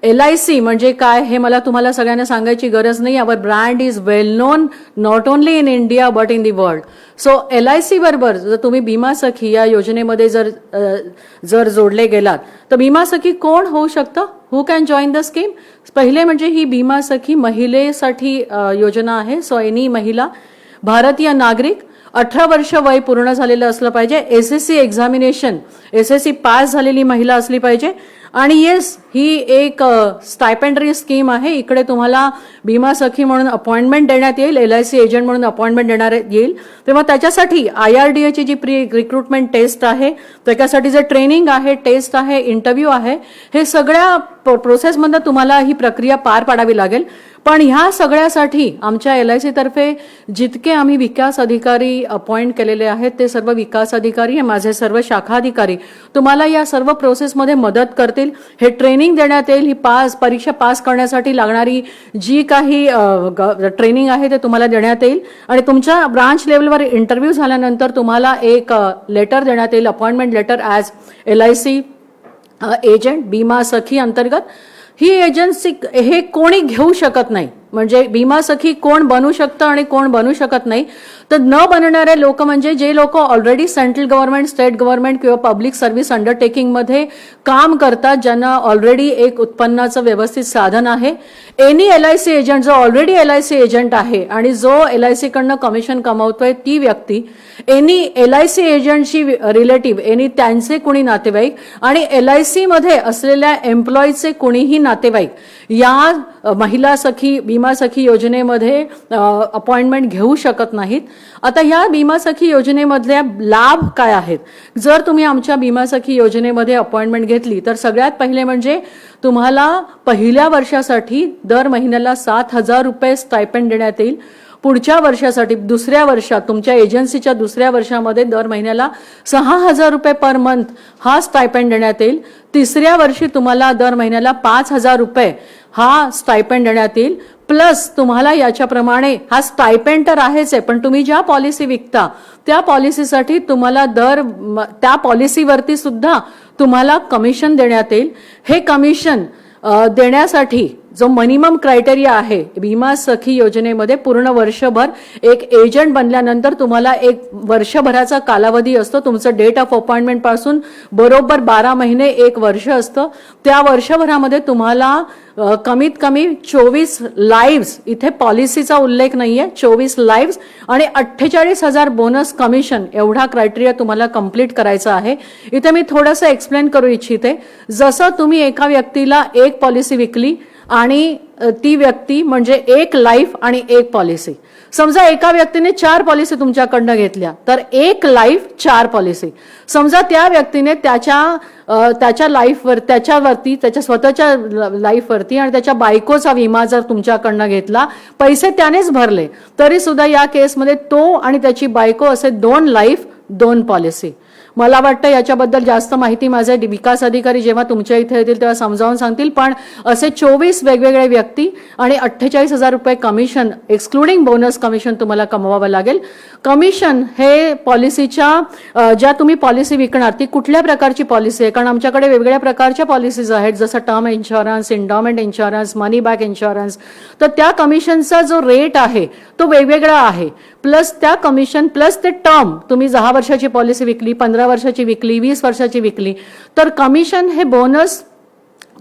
LIC म्हणजे काय हे मला तुम्हाला सगळ्यांना सांगायची गरज नाही. Our brand is well known not only in India but in the world. So LIC बरोबर जर तुम्ही बीमा सखी या योजनेमध्ये जर जोडले गेलात तर बीमा सखी कोण होऊ शकतं? Who can join the scheme? पहिले म्हणजे ही बीमा सखी महिलेसाठी योजना आहे. सो एनी महिला भारतीय नागरिक 18 वर्ष वय पूर्ण झालेलं असलं पाहिजे. SSC एक्झामिनेशन SSC पास झालेली महिला असली पाहिजे. आणि येस ही एक स्टायपेंडरी स्कीम आहे. इकडे तुम्हाला बीमा सखी म्हणून अपॉइंटमेंट देण्यात येईल, LIC एजंट म्हणून अपॉइंटमेंट देण्यात येईल. तेव्हा त्याच्यासाठी IRDA ची जी प्री रिक्रुटमेंट टेस्ट आहे, त्याच्यासाठी जे ट्रेनिंग आहे, टेस्ट आहे, इंटरव्ह्यू आहे, हे सगळ्या प्रोसेसमधून तुम्हाला ही प्रक्रिया पार पाडावी लागेल. पण ह्या सगळ्यासाठी आमच्या LIC तर्फे जितके आम्ही विकास अधिकारी अपॉइंट केलेले आहेत ते सर्व विकास अधिकारी हे माझे सर्व शाखा अधिकारी तुम्हाला या सर्व प्रोसेसमध्ये मदत करतील. हे ट्रेनिंग देण्यात येईल. ही परीक्षा पास करण्यासाठी लागणारी जी काही ट्रेनिंग आहे ते तुम्हाला देण्यात येईल. आणि तुमच्या ब्रांच लेवलवर इंटरव्ह्यू झाल्यानंतर तुम्हाला एक लेटर देण्यात येईल, appointment letter as LIC agent Bima Sakhi अंतर्गत. ही एजन्सी हे कोणी घेऊ शकत नाही. म्हणजे बीमा सखी कोण बनू शकतं आणि कोण बनू शकत नाही तर न बनणारे लोक म्हणजे जे लोक already central government, state government किंवा पब्लिक सर्व्हिस अंडरटेकिंग मध्ये काम करतात, ज्यांना ऑलरेडी एक उत्पन्नाचं व्यवस्थित साधन आहे. एनी LIC एजंट जो ऑलरेडी LIC एजंट आहे आणि जो LIC कडनं कमिशन कमावतोय ती व्यक्ती, एनी LIC एजंटची रिलेटिव्ह, एनी त्यांचे कुणी नातेवाईक आणि LIC मध्ये असलेल्या एम्प्लॉईचे कुणीही नातेवाईक या महिला सखी बीमा सखी योजनेमध्ये अपॉइंटमेंट घेऊ शकत नाहीत. आता या बीमा सखी योजनेमधल्या लाभ काय आहेत? जर तुम्ही आमच्या बीमा सखी योजनेमध्ये अपॉइंटमेंट घेतली तर सगळ्यात पहिले म्हणजे तुम्हाला पहिल्या वर्षासाठी दर महिन्याला 7,000 रुपये स्टायपेंड देण्यात येईल. पुढच्या वर्षासाठी दुसऱ्या वर्षात तुमच्या एजन्सीच्या दुसऱ्या वर्षामध्ये दर महिन्याला 6,000 रुपये पर मंथ हा स्टायपेंड देण्यात येईल. तिसऱ्या वर्षी तुम्हाला दर महिन्याला 5,000 रुपये हा स्टायपेंड देण्यात येईल. प्लस तुम्हाला याच्याप्रमाणे हा स्टायपेंड तर आहेच आहे, पण तुम्ही ज्या पॉलिसी विकता त्या पॉलिसीसाठी तुम्हाला त्या पॉलिसीवरती सुद्धा तुम्हाला कमिशन देण्यात येईल. हे कमिशन देण्यासाठी जो मिनिमम क्रायटेरिया आहे बीमा सखी योजनेमध्ये पूर्ण वर्षभर एक एजंट बनल्यानंतर तुम्हाला एक वर्षभराचा कालावधी असतो. तुमचं डेट ऑफ अपॉइंटमेंट पासून बरोबर 12 महिने 1 वर्ष असतं. त्या वर्षभरामध्ये तुम्हाला कमीत कमी 24 लाईव्स, इथे पॉलिसीचा उल्लेख नाहीये, 24 लाईव्स आणि 48,000 बोनस कमिशन एवढा क्रायटेरिया तुम्हाला कंप्लीट करायचा आहे. इथे मी थोडंसं एक्सप्लेन करू इच्छिते. जसं तुम्ही एका व्यक्तीला एक पॉलिसी विकली आणि ती व्यक्ती म्हणजे एक लाईफ आणि एक पॉलिसी. समजा एका व्यक्तीने 4 पॉलिसी तुमच्याकडनं घेतल्या तर 1 लाईफ 4 पॉलिसी. समजा त्या व्यक्तीने त्याच्या लाईफवर, त्याच्यावरती, त्याच्या स्वतःच्या लाईफवरती आणि त्याच्या बायकोचा विमा जर तुमच्याकडनं घेतला, पैसे त्यानेच भरले, तरी सुद्धा या केसमध्ये तो आणि त्याची बायको असे 2 लाईफ 2 पॉलिसी. मला वाटतं याच्याबद्दल जास्त माहिती माझे विकास अधिकारी जेव्हा तुमच्या इथे येतील तेव्हा समजावून सांगतील. पण असे 24 वेगवेगळे व्यक्ती आणि 48,000 रुपये कमिशन एक्सक्लुडिंग बोनस कमिशन तुम्हाला कमवावं लागेल. कमिशन हे पॉलिसीच्या ज्या तुम्ही पॉलिसी विकणार ती कुठल्या प्रकारची पॉलिसी आहे, कारण आमच्याकडे वेगवेगळ्या प्रकारच्या पॉलिसीज आहेत, जसं टर्म इन्शुरन्स, इंडॉमेंट इन्शुरन्स, मनी बॅक इन्शुरन्स. तर त्या कमिशनचा जो रेट आहे तो वेगवेगळा आहे. प्लस त्या कमिशन प्लस ते टर्म, तुम्ही 10 वर्षाची पॉलिसी विकली, 15 वर्षाची विकली, 20 वर्षाची विकली, तर कमिशन हे बोनस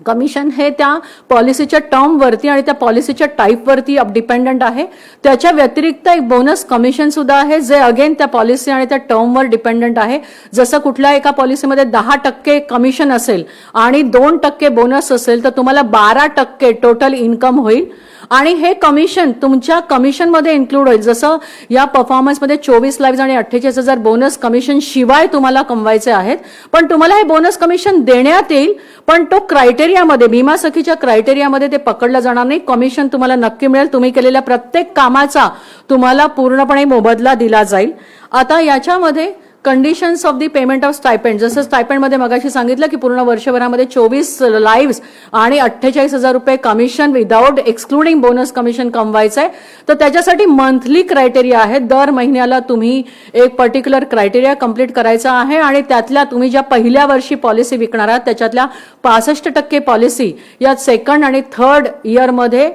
कमिशन हे त्या पॉलिसीच्या टर्मवरती आणि त्या पॉलिसीच्या टाईपवरती डिपेंडंट आहे. त्याच्या व्यतिरिक्त एक बोनस कमिशन सुद्धा आहे जे अगेन त्या पॉलिसी आणि त्या टर्मवर डिपेंडंट आहे. जसं कुठल्या एका पॉलिसीमध्ये 10% कमिशन असेल आणि 2% बोनस असेल तर तुम्हाला 12% टोटल इन्कम होईल. आणि हे कमिशन तुमच्या कमिशनमध्ये इन्क्लूड होईल. जसं या परफॉर्मन्समध्ये 24 लाईव्ह आणि 48,000 बोनस कमिशन शिवाय तुम्हाला कमवायचे आहेत, पण तुम्हाला हे बोनस कमिशन देण्यात येईल, पण तो क्रायटेरियामध्ये, भीमा सखीच्या क्रायटेरियामध्ये ते पकडलं जाणार नाही. कमिशन तुम्हाला नक्की मिळेल. तुम्ही केलेल्या प्रत्येक कामाचा तुम्हाला पूर्णपणे मोबदला दिला जाईल. आता याच्यामध्ये conditions of the payment of stipend, जसं स्टायपेंडमध्ये मगाशी सांगितलं की पूर्ण वर्षभरामध्ये 24 लाईव्स आणि 48,000 रुपये commission without excluding bonus commission कमवायचं आहे. तर त्याच्यासाठी मंथली क्रायटेरिया आहे. दर महिन्याला तुम्ही एक पर्टिक्युलर क्रायटेरिया कंप्लीट करायचा आहे आणि त्यातल्या तुम्ही ज्या पहिल्या वर्षी पॉलिसी विकणार आहात त्याच्यातल्या 65% पॉलिसी या सेकंड आणि थर्ड इयरमध्ये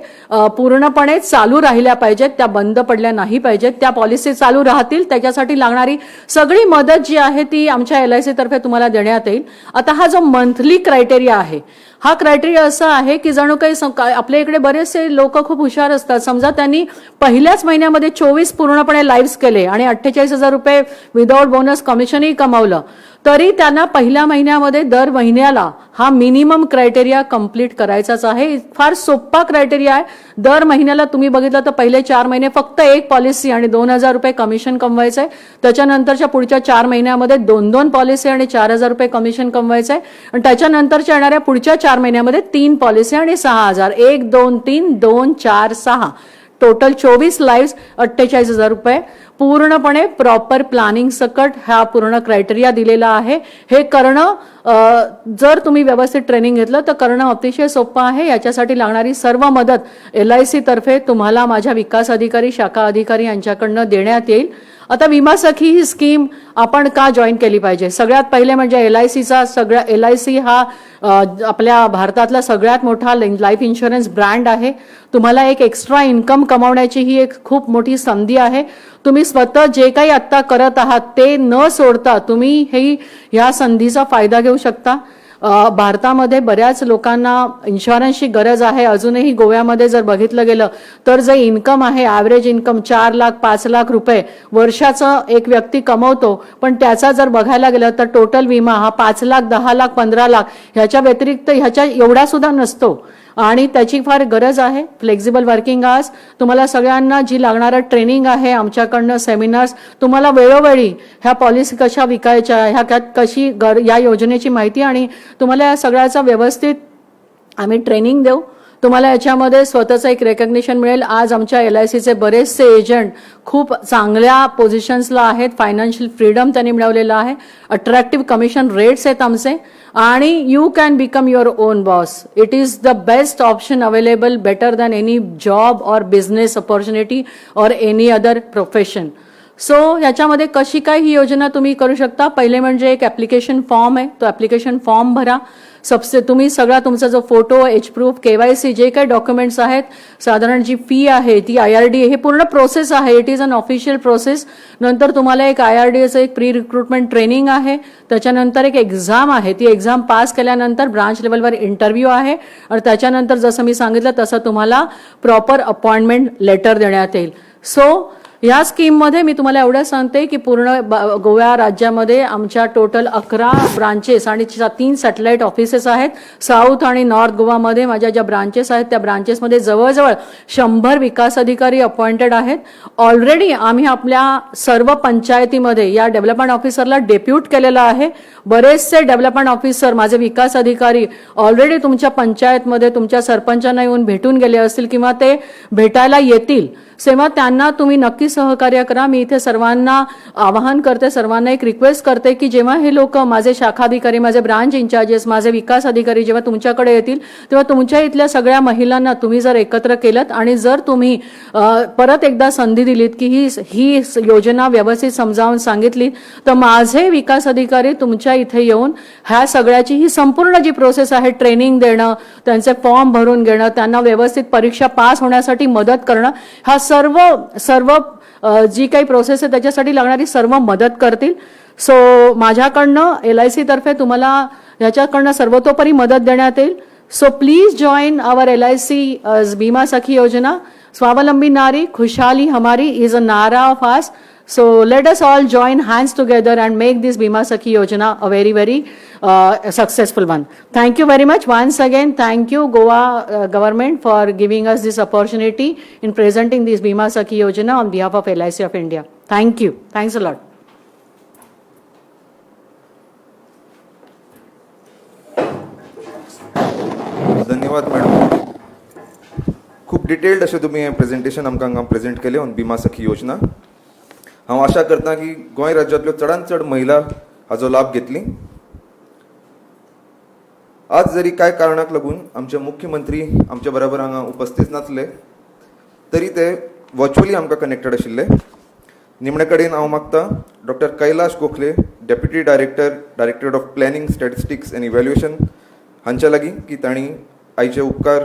पूर्णपणे चालू राहिल्या पाहिजेत, त्या बंद पडल्या नाही पाहिजेत. त्या पॉलिसी चालू राहतील. त्याच्यासाठी लागणारी सगळी मदत जी आहे ती आमच्या LIC तर्फे तुम्हाला देण्यात येईल. आता हा जो मंथली क्रायटेरिया आहे, हा क्रायटेरिया असा आहे की जणू काही आपल्या इकडे बरेचसे लोक खूप हुशार असतात. समजा त्यांनी पहिल्याच महिन्यामध्ये 24 पूर्णपणे लाईव्स केले आणि 48,000 रुपये विदाउट बोनस कमिशनही कमावलं, तरी त्यांना पहिल्या महिन्यामध्ये दर महिन्याला हा मिनिमम क्रायटेरिया कंप्लीट करायचाच आहे. फार सोपा क्रायटेरिया आहे. दर महिन्याला तुम्ही बघितलं तर पहिले 4 महिने फक्त एक पॉलिसी आणि 2,000 रुपये कमिशन कमवायचंय. त्याच्यानंतरच्या पुढच्या 4 महिन्यामध्ये 2 पॉलिसी आणि 4,000 रुपये कमिशन कमवायचंय. आणि त्याच्यानंतरच्या येणाऱ्या पुढच्या 4 महिन्यामध्ये 3 पॉलिसी आणि 6,000, 1 2 3 2 4 6, टोटल 24 लाईव्स 48,000 रुपये. पूर्णपणे प्रॉपर प्लॅनिंग सकट हा पूर्ण क्रायटेरिया दिलेला आहे. हे करणं जर तुम्ही व्यवस्थित ट्रेनिंग घेतलं तर करणं अतिशय सोपं आहे. याच्यासाठी लागणारी सर्व मदत LIC तर्फे तुम्हाला माझ्या विकास अधिकारी, शाखा अधिकारी यांच्याकडनं देण्यात येईल. आता विमा सखी ही स्कीम आपण का जॉईन केली पाहिजे? सगळ्यात पहिले म्हणजे LIC हा आपल्या भारतातला सगळ्यात मोठा लाईफ इन्शुरन्स ब्रँड आहे. तुम्हाला एक एक्स्ट्रा इन्कम कमावण्याची ही एक खूप मोठी संधी आहे. तुम्ही स्वतः जे काही आत्ता करत आहात ते न सोडता तुम्ही ह्या संधीचा फायदा घेऊ शकता. भारतामध्ये बऱ्याच लोकांना इन्शुरन्सची गरज आहे. अजूनही गोव्यामध्ये जर बघितलं गेलं तर जे इन्कम आहे, ॲव्हरेज इन्कम 4 लाख 5 लाख रुपये वर्षाचं एक व्यक्ती कमवतो, पण त्याचा जर बघायला गेलं तर टोटल विमा हा 5 लाख 10 लाख 15 लाख ह्याच्या व्यतिरिक्त ह्याच्या एवढा सुद्धा नसतो. आणि त्याची फार गरज आहे. फ्लेक्झिबल वर्किंग आवर्स, तुम्हाला सगळ्यांना जी लागणारं ट्रेनिंग आहे आमच्याकडनं, सेमिनार्स, तुम्हाला वेळोवेळी ह्या पॉलिसी कशा विकायच्या, ह्या कशी या योजनेची माहिती आणि तुम्हाला या सगळ्याचा व्यवस्थित आम्ही ट्रेनिंग देऊ. तुम्हाला याच्यामध्ये स्वतःचं एक रेकग्निशन मिळेल. आज आमच्या LICचे बरेचसे एजंट खूप चांगल्या पोझिशन्सला आहेत. फायनान्शियल फ्रीडम त्यांनी मिळवलेलं आहे. अट्रॅक्टिव्ह कमिशन रेट्स आहेत आमचे आणि you can become your on boss. It is the best option available, better than any job और बिझनेस अपॉर्च्युनिटी और एनी अदर प्रोफेशन. सो ह्याच्यामध्ये कशी काय ही योजना तुम्ही करू शकता? पहिले म्हणजे एक ॲप्लिकेशन फॉर्म आहे, तो ॲप्लिकेशन फॉर्म भरा. तुम्ही सगळा तुमचा जो फोटो, एज प्रूफ, KYC जे काही डॉक्युमेंट्स आहेत, साधारण जी फी आहे ती IRD, हे पूर्ण प्रोसेस आहे. It is an official process. नंतर तुम्हाला एक IRDAचं एक प्री रिक्रुटमेंट ट्रेनिंग आहे. त्याच्यानंतर एक एक्झाम आहे. ती एक्झाम पास केल्यानंतर ब्रांच लेवलवर इंटरव्ह्यू आहे आणि त्याच्यानंतर जसं मी सांगितलं तसं तुम्हाला प्रॉपर अपॉइंटमेंट लेटर देण्यात येईल. सो या स्कीममध्ये मी तुम्हाला एवढं सांगते की पूर्ण गोवा राज्यामध्ये आमच्या टोटल 11 ब्रांचेस आणि 3 सॅटेलाइट ऑफिसेस आहेत. साऊथ आणि नॉर्थ गोवामध्ये माझ्या ज्या ब्रांचेस आहेत त्या ब्रांचेसमध्ये जवळजवळ 100 विकास अधिकारी अपॉइंटेड आहेत. ऑलरेडी आम्ही आपल्या सर्व पंचायतीमध्ये या डेव्हलपमेंट ऑफिसरला डेप्यूट केलेलं आहे. बरेचसे डेव्हलपमेंट ऑफिसर, माझे विकास अधिकारी ऑलरेडी तुमच्या पंचायतमध्ये तुमच्या सरपंचांना येऊन भेटून गेले असतील किंवा ते भेटायला येतील. तेव्हा त्यांना तुम्ही नक्की सहकार्य करा. मी इथे सर्वांना आवाहन करते, सर्वांना एक रिक्वेस्ट करते की जेव्हा हे लोक, माझे शाखाधिकारी, माझे ब्रांच इंचार्जेस, माझे विकास अधिकारी जेव्हा तुमच्याकडे येतील तेव्हा तुमच्या इथल्या सगळ्या महिलांना तुम्ही जर एकत्र केलं आणि जर तुम्ही परत एकदा संधी दिलीत की ही योजना व्यवस्थित समजावून सांगितली तर माझे विकास अधिकारी तुमच्या इथे येऊन ह्या सगळ्याची ही संपूर्ण जी प्रोसेस आहे, ट्रेनिंग देणं, त्यांचे फॉर्म भरून घेणं, त्यांना व्यवस्थित परीक्षा पास होण्यासाठी मदत करणं, हा सर्व जी काही प्रोसेस आहे त्याच्यासाठी लागणारी सर्व मदत करतील. सो माझ्याकडनं LIC तर्फे तुम्हाला ह्याच्याकडनं सर्वतोपरी मदत देण्यात येईल. So please join our LIC Bima सखी योजना. स्वावलंबी नारी खुशहाली हमारी इज अ नारा of us. So let us all join hands together and make this Bima Sakhi Yojana a very, very successful one. Thank you very much. Once again, thank you Goa government for giving us this opportunity in presenting this Bima Sakhi Yojana on behalf of LIC of India. Thank you. Thanks a lot. धन्यवाद madam. खूप detailed अशें तुमी हें presentation आमकां हांगा present केलें on बिमा सखी योजना. हांव आशा करता की गोंय राज्यांतल्यो चडांत चड महिला हाचो लाभ घेतली. आज जरी कांय कारणाक लागून आमचे मुख्यमंत्री आमच्या बरोबर हांगा उपस्थित नासले तरी ते वर्च्युअली आमकां कनेक्टेड आशिल्ले. निमणे कडेन हांव मागता doctor Kailash Gokhale, deputy director of planning, statistics end evaluation हांच्या लागीं की तांणी आयचे उपकार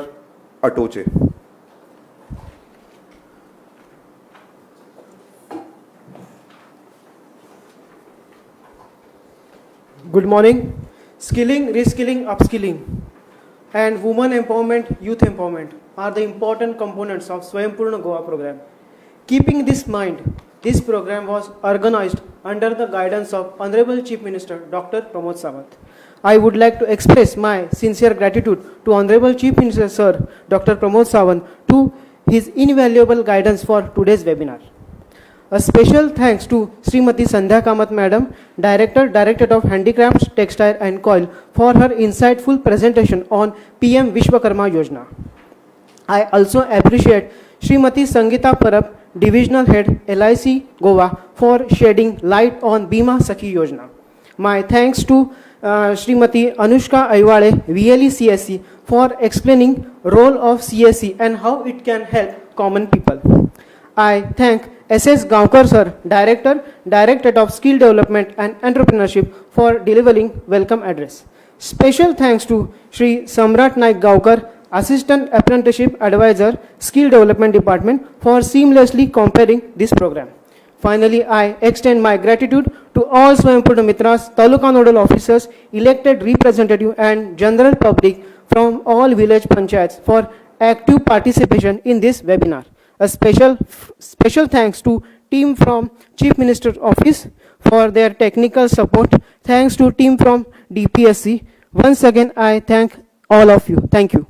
आठोवचे. Good morning. Skilling, reskilling, upskilling, and women empowerment, youth empowerment are the important components of Swaympurna Goa program. Keeping this in mind, this program was organized under the guidance of Honorable Chief Minister Dr. Pramod Sawant. I would like to express my sincere gratitude to Honorable Chief Minister Sir Dr. Pramod Sawant to his invaluable guidance for today's webinar. A special thanks to Srimati Sandhya Kamath Madam, Directorate of Handicrafts, Textile and Coil for her insightful presentation on PM Vishwakarma Yojana. I also appreciate Srimati Sangeeta Parab, Divisional Head LIC Goa for shedding light on Bima Sakhi Yojana. My thanks to Srimati Anushka Aiwale, VLE CSC for explaining role of CSC and how it can help common people. I thank SS Gaonkar sir, Directorate of Skill Development and Entrepreneurship for delivering welcome address. Special thanks to Shri Samrat Naik Gaonkar, Assistant Apprenticeship Advisor, Skill Development Department for seamlessly comparing this program. Finally, I extend my gratitude to all Swaympurna Mitras, Taluka Nodal Officers, elected representative and general public from all village panchayats for active participation in this webinar. A special thanks to team from Chief Minister's Office for their technical support. Thanks to team from DPSC. Once again, I thank all of you. Thank you.